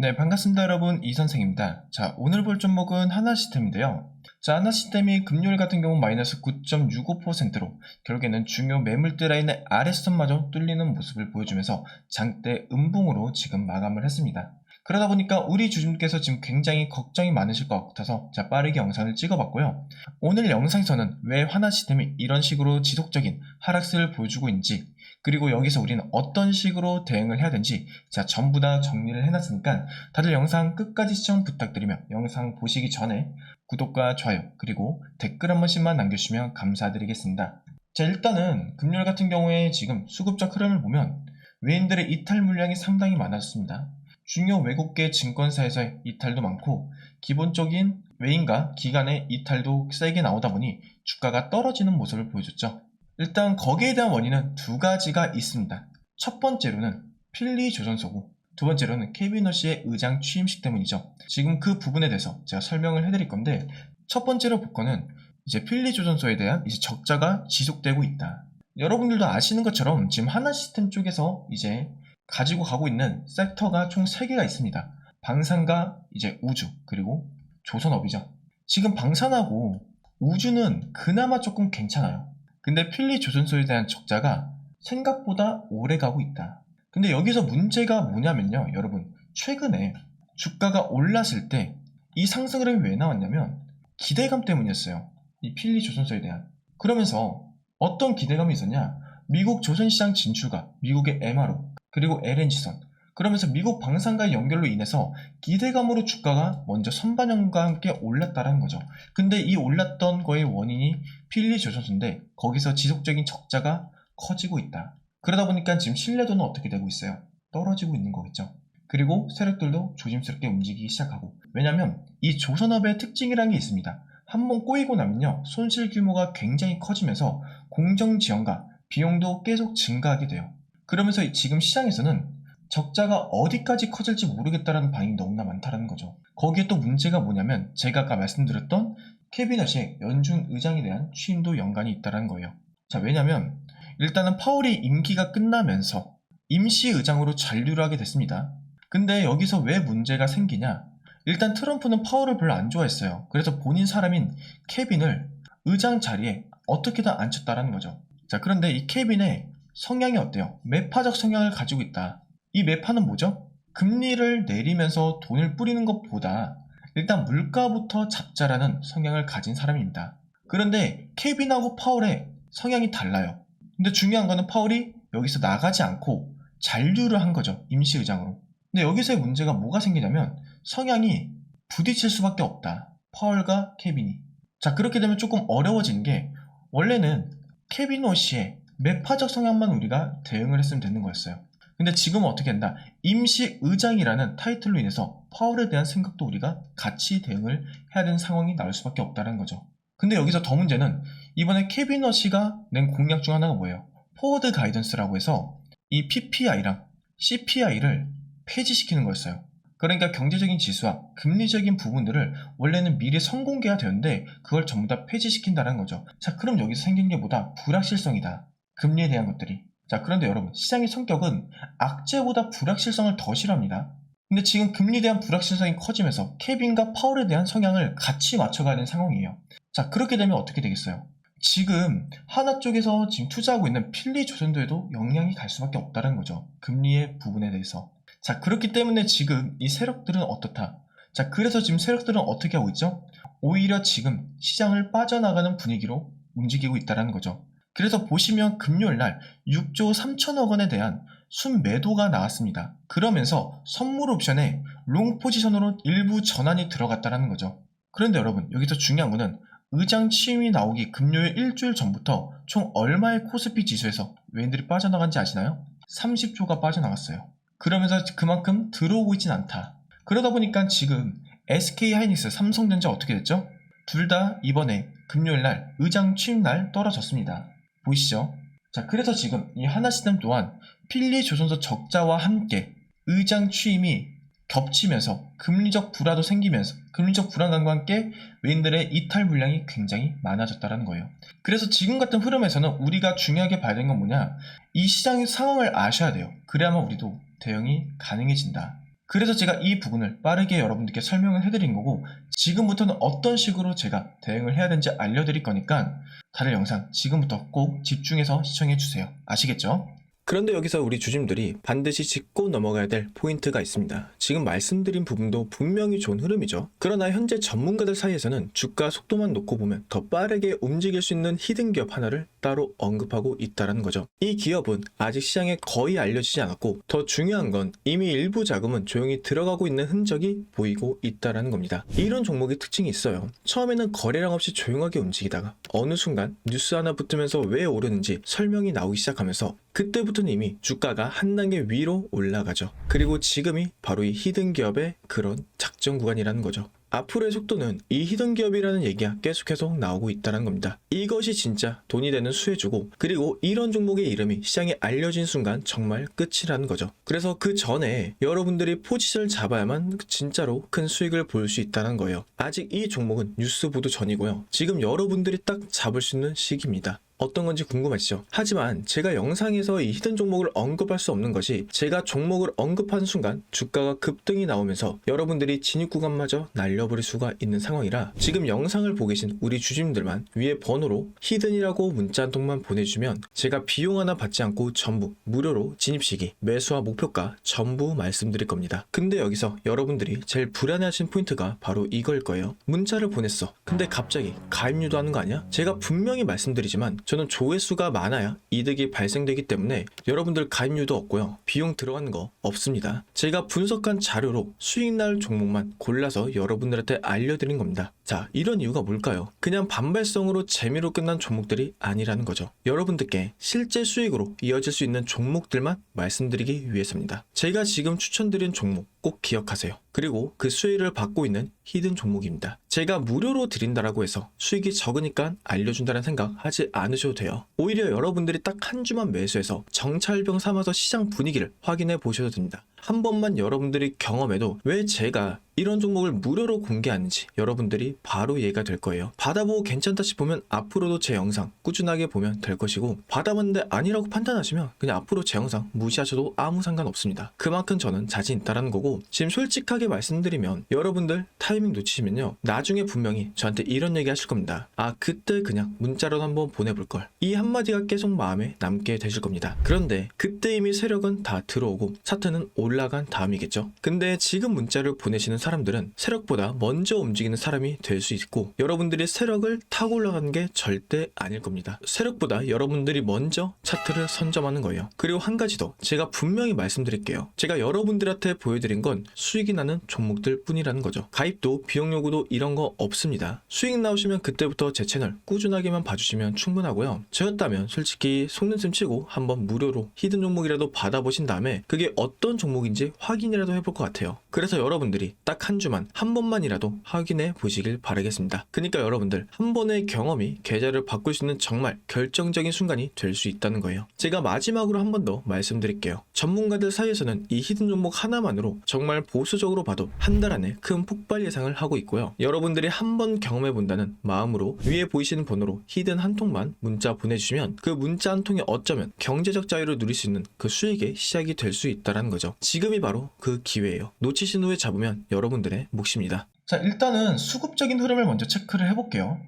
네, 반갑습니다, 여러분. 이 선생입니다. 자, 오늘 볼 종목은 하나시스템인데요. 자, 하나시스템이 금요일 같은 경우 마이너스 9.65%로 결국에는 중요 매물대 라인의 아래선마저 뚫리는 모습을 보여주면서 장대 음봉으로 지금 마감을 했습니다. 그러다 보니까 우리 주주님께서 지금 굉장히 걱정이 많으실 것 같아서 자, 빠르게 영상을 찍어봤고요. 오늘 영상에서는 왜 하나시스템이 이런 식으로 지속적인 하락세를 보여주고 있는지, 그리고 여기서 우리는 어떤 식으로 대응을 해야 되는지 자, 전부 다 정리를 해놨으니까 다들 영상 끝까지 시청 부탁드리며 영상 보시기 전에 구독과 좋아요 그리고 댓글 한 번씩만 남겨주시면 감사드리겠습니다. 자, 일단은 금요일 같은 경우에 지금 수급적 흐름을 보면 외인들의 이탈 물량이 상당히 많았습니다. 중요 외국계 증권사에서의 이탈도 많고 기본적인 외인과 기관의 이탈도 세게 나오다 보니 주가가 떨어지는 모습을 보여줬죠. 일단 거기에 대한 원인은 두 가지가 있습니다. 첫 번째로는 필리 조선소고 두 번째로는 케빈 러시의 의장 취임식 때문이죠. 지금 그 부분에 대해서 제가 설명을 해드릴 건데, 첫 번째로 볼 거는 이제 필리 조선소에 대한 이제 적자가 지속되고 있다. 여러분들도 아시는 것처럼 지금 하나시스템 쪽에서 이제 가지고 가고 있는 섹터가 총 3개가 있습니다. 방산과 이제 우주 그리고 조선업이죠. 지금 방산하고 우주는 그나마 조금 괜찮아요. 근데 필리 조선소에 대한 적자가 생각보다 오래 가고 있다. 근데 여기서 문제가 뭐냐면요, 여러분, 최근에 주가가 올랐을 때 이 상승 흐름이 왜 나왔냐면 기대감 때문이었어요. 이 필리 조선소에 대한. 그러면서 어떤 기대감이 있었냐, 미국 조선시장 진출과 미국의 MRO 그리고 LNG선, 그러면서 미국 방산과의 연결로 인해서 기대감으로 주가가 먼저 선반영과 함께 올랐다는 거죠. 근데 이 올랐던 거의 원인이 필리 조선소인데 거기서 지속적인 적자가 커지고 있다. 그러다 보니까 지금 신뢰도는 어떻게 되고 있어요? 떨어지고 있는 거겠죠. 그리고 세력들도 조심스럽게 움직이기 시작하고, 왜냐면 이 조선업의 특징이라는 게 있습니다. 한번 꼬이고 나면요, 손실 규모가 굉장히 커지면서 공정 지원과 비용도 계속 증가하게 돼요. 그러면서 지금 시장에서는 적자가 어디까지 커질지 모르겠다라는 반응이 너무나 많다는 거죠. 거기에 또 문제가 뭐냐면 제가 아까 말씀드렸던 캐비넷의 연준 의장에 대한 취임도 연관이 있다는 거예요. 자, 왜냐면 일단은 파월이 임기가 끝나면서 임시 의장으로 잔류를 하게 됐습니다. 근데 여기서 왜 문제가 생기냐, 일단 트럼프는 파월을 별로 안 좋아했어요. 그래서 본인 사람인 케빈을 의장 자리에 어떻게든 앉혔다라는 거죠. 자, 그런데 이 케빈의 성향이 어때요? 매파적 성향을 가지고 있다. 이 매파는 뭐죠? 금리를 내리면서 돈을 뿌리는 것보다 일단 물가부터 잡자라는 성향을 가진 사람입니다. 그런데 케빈하고 파월의 성향이 달라요. 근데 중요한 거는 파월이 여기서 나가지 않고 잔류를 한 거죠. 임시의장으로. 근데 여기서의 문제가 뭐가 생기냐면 성향이 부딪힐 수밖에 없다. 파월과 케빈이. 자, 그렇게 되면 조금 어려워지는 게, 원래는 케빈 오씨의 매파적 성향만 우리가 대응을 했으면 되는 거였어요. 근데 지금은 어떻게 한다? 임시의장이라는 타이틀로 인해서 파월에 대한 생각도 우리가 같이 대응을 해야 되는 상황이 나올 수밖에 없다는 거죠. 근데 여기서 더 문제는 이번에 케빈 러시가 낸 공약 중 하나가 뭐예요? 포워드 가이던스라고 해서 이 PPI랑 CPI를 폐지시키는 거였어요. 그러니까 경제적인 지수와 금리적인 부분들을 원래는 미리 선공개가 되었는데 그걸 전부 다 폐지시킨다는 거죠. 자, 그럼 여기서 생긴 게 뭐다? 불확실성이다. 금리에 대한 것들이. 자, 그런데 여러분, 시장의 성격은 악재보다 불확실성을 더 싫어합니다. 근데 지금 금리에 대한 불확실성이 커지면서 케빈과 파월에 대한 성향을 같이 맞춰가야 되는 상황이에요. 자, 그렇게 되면 어떻게 되겠어요? 지금 하나 쪽에서 지금 투자하고 있는 필리 조선도에도 영향이 갈 수밖에 없다는 거죠. 금리의 부분에 대해서. 자, 그렇기 때문에 지금 이 세력들은 어떻다? 자, 그래서 지금 세력들은 어떻게 하고 있죠? 오히려 지금 시장을 빠져나가는 분위기로 움직이고 있다는 거죠. 그래서 보시면 금요일날 6조 3천억 원에 대한 순매도가 나왔습니다. 그러면서 선물 옵션에 롱 포지션으로 일부 전환이 들어갔다는 거죠. 그런데 여러분, 여기서 중요한 거는 의장 취임이 나오기 금요일 일주일 전부터 총 얼마의 코스피 지수에서 외인들이 빠져나간지 아시나요? 30조가 빠져나갔어요. 그러면서 그만큼 들어오고 있진 않다. 그러다 보니까 지금 SK하이닉스, 삼성전자 어떻게 됐죠? 둘 다 이번에 금요일날 의장 취임날 떨어졌습니다. 보이시죠? 자, 그래서 지금 이 하나시스템 또한 필리 조선소 적자와 함께 의장 취임이 겹치면서 금리적 불화도 생기면서 금리적 불안감과 함께 외인들의 이탈 물량이 굉장히 많아졌다는 거예요. 그래서 지금 같은 흐름에서는 우리가 중요하게 봐야 되는 건 뭐냐, 이 시장의 상황을 아셔야 돼요. 그래야만 우리도 대응이 가능해진다. 그래서 제가 이 부분을 빠르게 여러분들께 설명을 해드린 거고, 지금부터는 어떤 식으로 제가 대응을 해야 되는지 알려드릴 거니까 다른 영상 지금부터 꼭 집중해서 시청해주세요. 아시겠죠? 그런데 여기서 우리 주주님들이 반드시 짚고 넘어가야 될 포인트가 있습니다. 지금 말씀드린 부분도 분명히 좋은 흐름이죠. 그러나 현재 전문가들 사이에서는 주가 속도만 놓고 보면 더 빠르게 움직일 수 있는 히든 기업 하나를 따로 언급하고 있다는 거죠. 이 기업은 아직 시장에 거의 알려지지 않았고, 더 중요한 건 이미 일부 자금은 조용히 들어가고 있는 흔적이 보이고 있다는 겁니다. 이런 종목의 특징이 있어요. 처음에는 거래량 없이 조용하게 움직이다가 어느 순간 뉴스 하나 붙으면서 왜 오르는지 설명이 나오기 시작하면서 그때부터는 이미 주가가 한 단계 위로 올라가죠. 그리고 지금이 바로 이 히든 기업의 그런 작전 구간이라는 거죠. 앞으로의 속도는 이 히든 기업이라는 얘기가 계속해서 나오고 있다는 겁니다. 이것이 진짜 돈이 되는 수혜주고, 그리고 이런 종목의 이름이 시장에 알려진 순간 정말 끝이라는 거죠. 그래서 그 전에 여러분들이 포지션을 잡아야만 진짜로 큰 수익을 볼 수 있다는 거예요. 아직 이 종목은 뉴스 보도 전이고요. 지금 여러분들이 딱 잡을 수 있는 시기입니다. 어떤 건지 궁금하시죠? 하지만 제가 영상에서 이 히든 종목을 언급할 수 없는 것이, 제가 종목을 언급한 순간 주가가 급등이 나오면서 여러분들이 진입 구간마저 날려버릴 수가 있는 상황이라, 지금 영상을 보고 계신 우리 주주님들만 위에 번호로 히든이라고 문자 한 통만 보내주시면 제가 비용 하나 받지 않고 전부 무료로 진입 시기, 매수와 목표가 전부 말씀드릴 겁니다. 근데 여기서 여러분들이 제일 불안해하신 포인트가 바로 이걸 거예요. 문자를 보냈어. 근데 갑자기 가입 유도하는 거 아니야? 제가 분명히 말씀드리지만 저는 조회수가 많아야 이득이 발생되기 때문에 여러분들 가입료도 없고요. 비용 들어가는 거 없습니다. 제가 분석한 자료로 수익 날 종목만 골라서 여러분들한테 알려드린 겁니다. 자, 이런 이유가 뭘까요? 그냥 반발성으로 재미로 끝난 종목들이 아니라는 거죠. 여러분들께 실제 수익으로 이어질 수 있는 종목들만 말씀드리기 위해서입니다. 제가 지금 추천드린 종목 꼭 기억하세요. 그리고 그 수익을 받고 있는 히든 종목입니다. 제가 무료로 드린다라고 해서 수익이 적으니까 알려준다는 생각 하지 않으셔도 돼요. 오히려 여러분들이 딱 한 주만 매수해서 정찰병 삼아서 시장 분위기를 확인해 보셔도 됩니다. 한 번만 여러분들이 경험해도 왜 제가 이런 종목을 무료로 공개하는지 여러분들이 바로 이해가 될 거예요. 받아보고 괜찮다 싶으면 앞으로도 제 영상 꾸준하게 보면 될 것이고, 받아봤는데 아니라고 판단하시면 그냥 앞으로 제 영상 무시하셔도 아무 상관없습니다. 그만큼 저는 자신 있다라는 거고, 지금 솔직하게 말씀드리면 여러분들 타이밍 놓치시면요, 나중에 분명히 저한테 이런 얘기 하실 겁니다. 아, 그때 그냥 문자로 한번 보내볼걸. 이 한마디가 계속 마음에 남게 되실 겁니다. 그런데 그때 이미 세력은 다 들어오고 차트는 올라간 다음이겠죠. 근데 지금 문자를 보내시는 사람들은 세력보다 먼저 움직이는 사람이 될 수 있고, 여러분들이 세력을 타고 올라가는 게 절대 아닐 겁니다. 세력보다 여러분들이 먼저 차트를 선점하는 거예요. 그리고 한 가지 더 제가 분명히 말씀드릴게요. 제가 여러분들한테 보여드린 건 수익이 나는 종목들 뿐이라는 거죠. 가입도 비용 요구도 이런 거 없습니다. 수익 나오시면 그때부터 제 채널 꾸준하게만 봐주시면 충분하고요. 저였다면 솔직히 속는셈 치고 한번 무료로 히든 종목이라도 받아보신 다음에 그게 어떤 종목인지 확인이라도 해볼 것 같아요. 그래서 여러분들이 딱 한 주만 한 번만이라도 확인해 보시길 바라겠습니다. 그러니까 여러분들 한 번의 경험이 계좌를 바꿀 수 있는 정말 결정적인 순간이 될 수 있다는 거예요. 제가 마지막으로 한 번 더 말씀드릴게요. 전문가들 사이에서는 이 히든 종목 하나만으로 정말 보수적으로 봐도 한 달 안에 큰 폭발 예상을 하고 있고요. 여러분들이 한 번 경험해 본다는 마음으로 위에 보이시는 번호로 히든 한 통만 문자 보내주시면 그 문자 한 통이 어쩌면 경제적 자유를 누릴 수 있는 그 수익의 시작이 될 수 있다는 거죠. 지금이 바로 그 기회예요. 놓치신 후에 잡으면 여러분들의 몫입니다. 자, 일단은 수급적인 흐름을 먼저 체크를 해볼게요.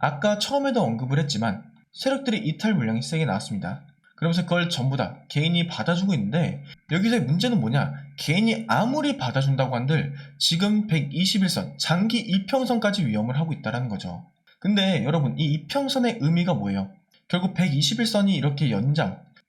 아까 처음에도 언급을 했지만 세력들이 이탈 물량이 세게 나왔습니다. 그러면서 그걸 전부 다 개인이 받아주고 있는데, 여기서의 문제는 뭐냐, 개인이 아무리 받아준다고 한들 지금 121선 장기 이평선까지 위험을 하고 있다는 거죠. 근데 여러분, 이 이평선의 의미가 뭐예요? 결국 121선이 이렇게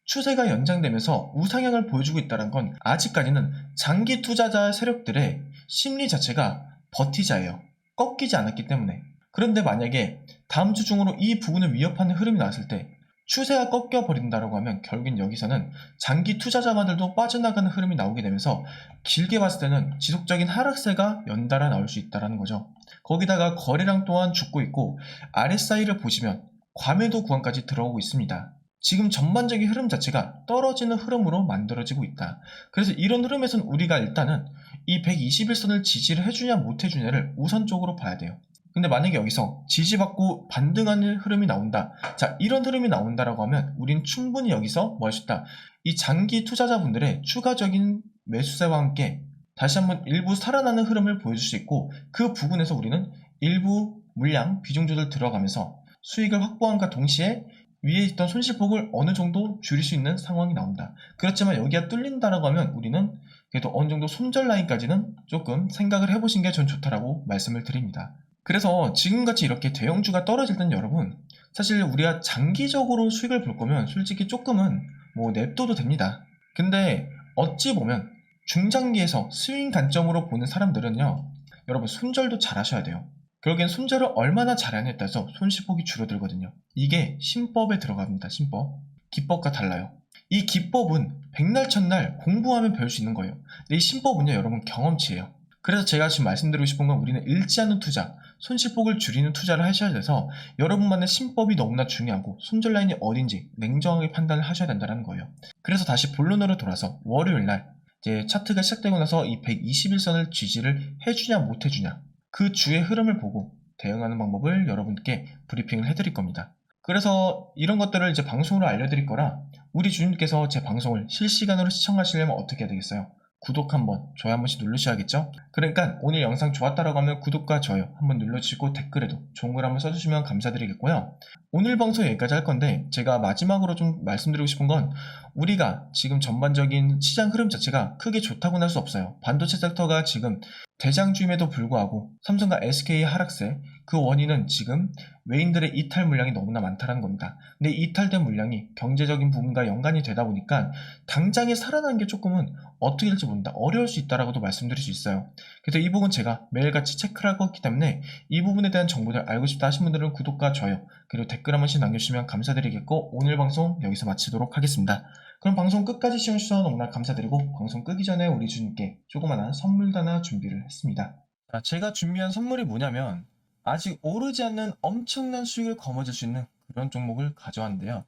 추세가 연장되면서 우상향을 보여주고 있다는 건 아직까지는 장기 투자자 세력들의 심리 자체가 버티자예요. 꺾이지 않았기 때문에. 그런데 만약에 다음 주 중으로 이 부분을 위협하는 흐름이 나왔을 때 추세가 꺾여버린다고 하면 결국엔 여기서는 장기 투자자만들도 빠져나가는 흐름이 나오게 되면서 길게 봤을 때는 지속적인 하락세가 연달아 나올 수 있다는 거죠. 거기다가 거래량 또한 죽고 있고, RSI를 보시면 과매도 구간까지 들어오고 있습니다. 지금 전반적인 흐름 자체가 떨어지는 흐름으로 만들어지고 있다. 그래서 이런 흐름에서는 우리가 일단은 이 121선을 지지를 해주냐 못 해주냐를 우선적으로 봐야 돼요. 근데 만약에 여기서 지지받고 반등하는 흐름이 나온다. 자, 이런 흐름이 나온다라고 하면 우린 충분히 여기서 뭐 할 수 있다. 이 장기 투자자분들의 추가적인 매수세와 함께 다시 한번 일부 살아나는 흐름을 보여줄 수 있고, 그 부분에서 우리는 일부 물량 비중 조절 들어가면서 수익을 확보함과 동시에 위에 있던 손실폭을 어느 정도 줄일 수 있는 상황이 나온다. 그렇지만 여기가 뚫린다라고 하면 우리는 그래도 어느 정도 손절 라인까지는 조금 생각을 해보신 게 전 좋다라고 말씀을 드립니다. 그래서 지금같이 이렇게 대형주가 떨어질 땐 여러분, 사실 우리가 장기적으로 수익을 볼 거면 솔직히 조금은 뭐 냅둬도 됩니다. 근데 어찌 보면 중장기에서 스윙 관점으로 보는 사람들은요, 여러분 손절도 잘 하셔야 돼요. 결국엔 손절을 얼마나 잘하냐에 따라서 손실폭이 줄어들거든요. 이게 신법에 들어갑니다. 신법. 기법과 달라요. 이 기법은 백날 첫날 공부하면 배울 수 있는 거예요. 근데 이 신법은요, 여러분 경험치예요. 그래서 제가 지금 말씀드리고 싶은 건 우리는 잃지 않는 투자, 손실폭을 줄이는 투자를 하셔야 돼서 여러분만의 신법이 너무나 중요하고 손절 라인이 어딘지 냉정하게 판단을 하셔야 된다는 거예요. 그래서 다시 본론으로 돌아서 월요일 날 이제 차트가 시작되고 나서 이 121선을 지지를 해주냐 못 해주냐, 그 주의 흐름을 보고 대응하는 방법을 여러분께 브리핑을 해드릴 겁니다. 그래서 이런 것들을 이제 방송으로 알려드릴 거라 우리 주님께서 제 방송을 실시간으로 시청하시려면 어떻게 해야 되겠어요? 구독 한번, 좋아요 한 번씩 누르셔야겠죠? 그러니까 오늘 영상 좋았다라고 하면 구독과 좋아요 한번 눌러주시고 댓글에도 좋은 글 한번 써주시면 감사드리겠고요. 오늘 방송 여기까지 할 건데 제가 마지막으로 좀 말씀드리고 싶은 건 우리가 지금 전반적인 시장 흐름 자체가 크게 좋다고는 할 수 없어요. 반도체 섹터가 지금 대장주임에도 불구하고 삼성과 SK 하락세, 그 원인은 지금 외인들의 이탈 물량이 너무나 많다는 겁니다. 근데 이탈된 물량이 경제적인 부분과 연관이 되다 보니까 당장에 살아나는 게 조금은 어떻게 될지 모른다, 어려울 수 있다라고도 말씀드릴 수 있어요. 그래서 이 부분 제가 매일같이 체크를 하고 있기 때문에 이 부분에 대한 정보들 알고 싶다 하신 분들은 구독과 좋아요 그리고 댓글 한 번씩 남겨주시면 감사드리겠고, 오늘 방송 여기서 마치도록 하겠습니다. 그럼 방송 끝까지 시청해주셔서 너무나 감사드리고, 방송 끄기 전에 우리 주님께 조그마한 선물도 하나 준비를 했습니다. 제가 준비한 선물이 뭐냐면 아직 오르지 않는 엄청난 수익을 거머쥘 수 있는 그런 종목을 가져왔는데요.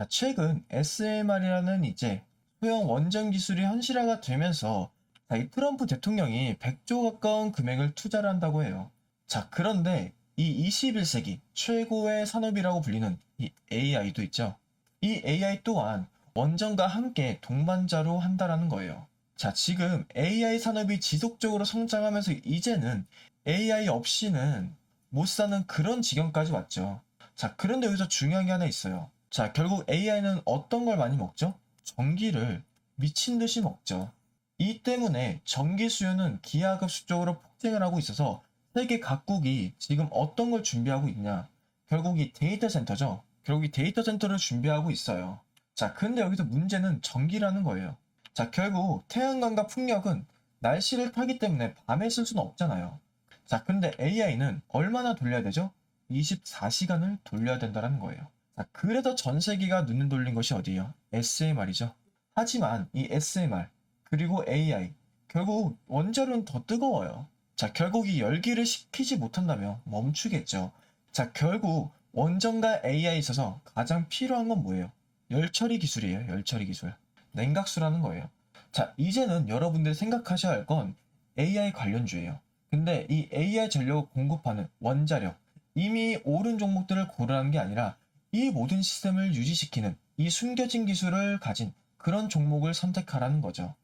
최근 SMR이라는 이제 소형 원전 기술이 현실화가 되면서 이 트럼프 대통령이 100조 가까운 금액을 투자를 한다고 해요. 그런데 이 21세기 최고의 산업이라고 불리는 이 AI도 있죠. 이 AI 또한 원전과 함께 동반자로 한다라는 거예요. 지금 AI 산업이 지속적으로 성장하면서 이제는 AI 없이는 못 사는 그런 지경까지 왔죠. 그런데 여기서 중요한 게 하나 있어요. 결국 AI는 어떤 걸 많이 먹죠? 전기를 미친 듯이 먹죠. 이 때문에 전기 수요는 기하급수적으로 폭증을 하고 있어서 세계 각국이 지금 어떤 걸 준비하고 있냐? 결국 이 데이터 센터죠. 결국 이 데이터 센터를 준비하고 있어요. 근데 여기서 문제는 전기라는 거예요. 결국 태양광과 풍력은 날씨를 타기 때문에 밤에 쓸 수는 없잖아요. 근데 AI는 얼마나 돌려야 되죠? 24시간을 돌려야 된다는 거예요. 그래서 전 세계가 눈을 돌린 것이 어디예요? SMR이죠. 하지만 이 SMR 그리고 AI 결국 원자로는 더 뜨거워요. 결국 이 열기를 식히지 못한다면 멈추겠죠. 결국 원전과 AI에 있어서 가장 필요한 건 뭐예요? 열처리 기술이에요. 열처리 기술. 냉각수라는 거예요. 이제는 여러분들이 생각하셔야 할 건 AI 관련주예요. 근데 이 AI 전력을 공급하는 원자력, 이미 오른 종목들을 고르라는 게 아니라 이 모든 시스템을 유지시키는 이 숨겨진 기술을 가진 그런 종목을 선택하라는 거죠.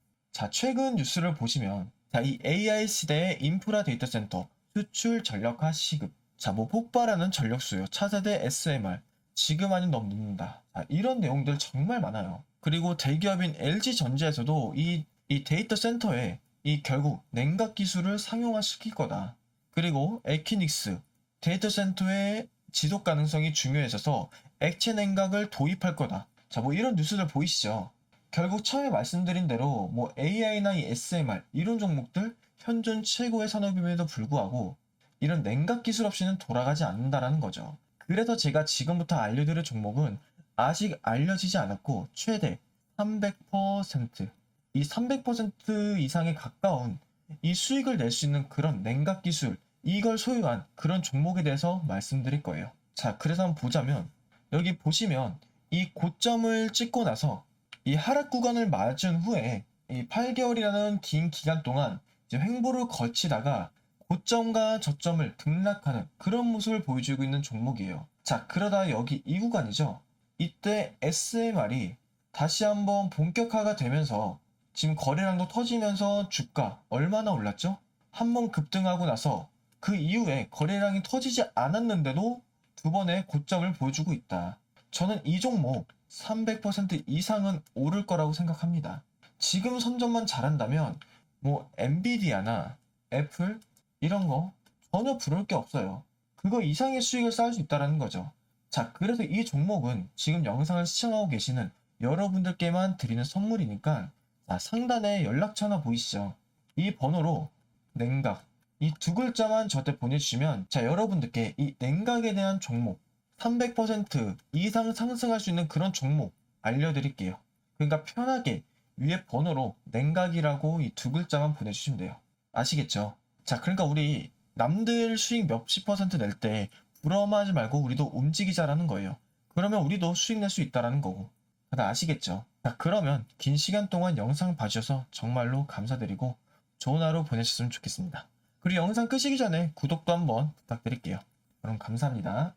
최근 뉴스를 보시면 이 AI 시대의 인프라 데이터 센터 수출 전력화 시급, 뭐 폭발하는 전력 수요, 차세대 SMR, 지금 아닌 너무 늦는다. 이런 내용들 정말 많아요. 그리고 대기업인 LG전자에서도 이 데이터 센터에 이 결국 냉각 기술을 상용화시킬 거다. 그리고 에키닉스 데이터 센터의 지속 가능성이 중요해져서 액체 냉각을 도입할 거다. 뭐 이런 뉴스들 보이시죠? 결국 처음에 말씀드린 대로 뭐 AI나 이 SMR 이런 종목들 현존 최고의 산업임에도 불구하고 이런 냉각 기술 없이는 돌아가지 않는다라는 거죠. 그래서 제가 지금부터 알려드릴 종목은 아직 알려지지 않았고 최대 300%, 이 300% 이상에 가까운 이 수익을 낼 수 있는 그런 냉각 기술, 이걸 소유한 그런 종목에 대해서 말씀드릴 거예요. 그래서 한번 보자면 여기 보시면 이 고점을 찍고 나서 이 하락 구간을 맞은 후에 이 8개월이라는 긴 기간 동안 이제 횡보를 거치다가 고점과 저점을 등락하는 그런 모습을 보여주고 있는 종목이에요. 그러다 여기 이 구간이죠. 이때 SMR이 다시 한번 본격화가 되면서 지금 거래량도 터지면서 주가 얼마나 올랐죠? 한번 급등하고 나서 그 이후에 거래량이 터지지 않았는데도 두 번의 고점을 보여주고 있다. 저는 이 종목 300% 이상은 오를 거라고 생각합니다. 지금 선점만 잘한다면 뭐 엔비디아나 애플 이런 거 전혀 부러울 게 없어요. 그거 이상의 수익을 쌓을 수 있다는 거죠. 자, 그래서 이 종목은 지금 영상을 시청하고 계시는 여러분들께만 드리는 선물이니까 자, 상단에 연락처 하나 보이시죠? 이 번호로 냉각 이 두 글자만 저한테 보내주시면 자, 여러분들께 이 냉각에 대한 종목 300% 이상 상승할 수 있는 그런 종목 알려드릴게요. 그러니까 편하게 위에 번호로 냉각이라고 이 두 글자만 보내주시면 돼요. 아시겠죠? 자, 그러니까 우리 남들 수익 몇십 퍼센트 낼 때 부러워하지 말고 우리도 움직이자라는 거예요. 그러면 우리도 수익 낼 수 있다라는 거고. 다들 아시겠죠? 자, 그러면 긴 시간 동안 영상 봐주셔서 정말로 감사드리고 좋은 하루 보내셨으면 좋겠습니다. 그리고 영상 끄시기 전에 구독도 한번 부탁드릴게요. 그럼 감사합니다.